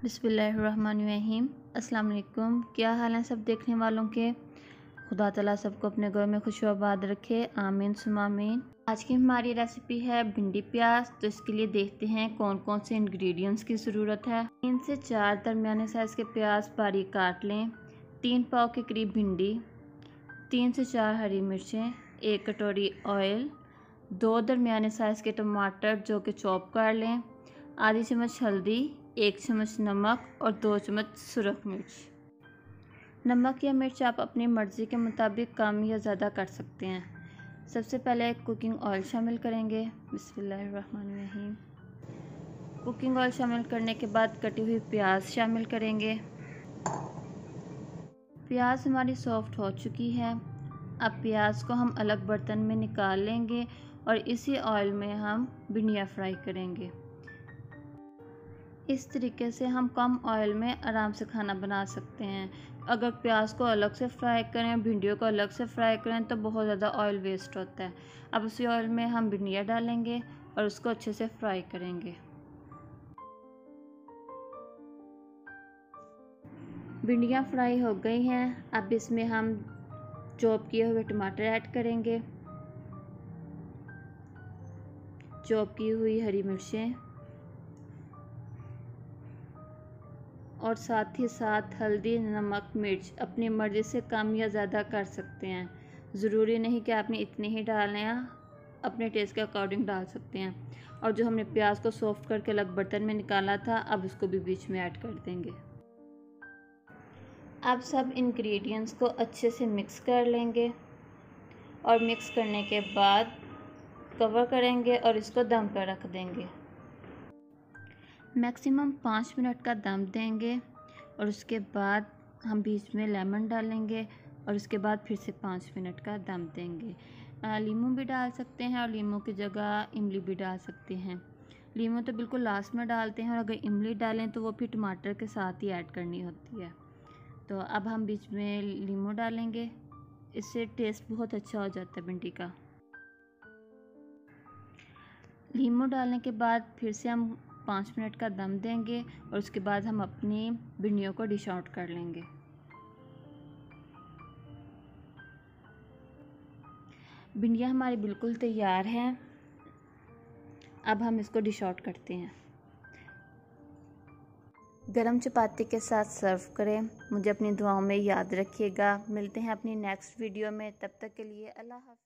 बिस्मिल्लाहिर्रहमानिर्रहीम। अस्सलाम वालेकुम। क्या हाल है सब देखने वालों के। खुदा ताला सबको अपने घर में खुश आबाद रखे, आमीन सुमा आमीन। आज की हमारी रेसिपी है भिंडी प्याज। तो इसके लिए देखते हैं कौन कौन से इंग्रेडिएंट्स की ज़रूरत है। 3 से 4 दरमियाने साइज़ के प्याज बारीक काट लें। 3 पाव के करीब भिंडी, 3 से 4 हरी मिर्चें, 1 कटोरी ऑयल, 2 दरमियाने साइज़ के टमाटर जो कि चॉप कर लें, आधी चम्मच हल्दी, 1 चम्मच नमक और 2 चम्मच सुरख मिर्च। नमक या मिर्च आप अपनी मर्ज़ी के मुताबिक कम या ज़्यादा कर सकते हैं। सबसे पहले कुकिंग ऑयल शामिल करेंगे। बिस्मिल्लाहिर्रहमानिर्रहीम। कुकिंग ऑयल शामिल करने के बाद कटी हुई प्याज शामिल करेंगे। प्याज हमारी सॉफ्ट हो चुकी है। अब प्याज को हम अलग बर्तन में निकाल लेंगे और इसी ऑयल में हम भिंडियाँ फ्राई करेंगे। इस तरीके से हम कम ऑयल में आराम से खाना बना सकते हैं। अगर प्याज को अलग से फ्राई करें, भिंडियों को अलग से फ्राई करें तो बहुत ज़्यादा ऑयल वेस्ट होता है। अब उसी ऑयल में हम भिंडियाँ डालेंगे और उसको अच्छे से फ्राई करेंगे। भिंडियाँ फ्राई हो गई हैं। अब इसमें हम चॉप किए हुए टमाटर ऐड करेंगे, चॉप की हुई हरी मिर्चें और साथ ही साथ हल्दी, नमक, मिर्च अपनी मर्ज़ी से कम या ज़्यादा कर सकते हैं। ज़रूरी नहीं कि आपने इतने ही डालने हैं, अपने टेस्ट के अकॉर्डिंग डाल सकते हैं। और जो हमने प्याज को सॉफ्ट करके अलग बर्तन में निकाला था, अब उसको भी बीच में ऐड कर देंगे। अब सब इंग्रेडिएंट्स को अच्छे से मिक्स कर लेंगे और मिक्स करने के बाद कवर करेंगे और इसको दम पर रख देंगे। मैक्सिमम 5 मिनट का दम देंगे और उसके बाद हम बीच में लेमन डालेंगे और उसके बाद फिर से 5 मिनट का दम देंगे। लीमू भी डाल सकते हैं और लीमू की जगह इमली भी डाल सकते हैं। लीमू तो बिल्कुल लास्ट में डालते हैं और अगर इमली डालें तो वो फिर टमाटर के साथ ही ऐड करनी होती है। तो अब हम बीच में लीमू डालेंगे, इससे टेस्ट बहुत अच्छा हो जाता है भिंडी का। लीमू डालने के बाद फिर से हम 5 मिनट का दम देंगे और उसके बाद हम अपनी भिंडियों को डिश आउट कर लेंगे। भिंडियाँ हमारी बिल्कुल तैयार हैं। अब हम इसको डिश आउट करते हैं। गरम चपाती के साथ सर्व करें। मुझे अपनी दुआओं में याद रखिएगा। मिलते हैं अपनी नेक्स्ट वीडियो में। तब तक के लिए अल्लाह हाफ़िज़।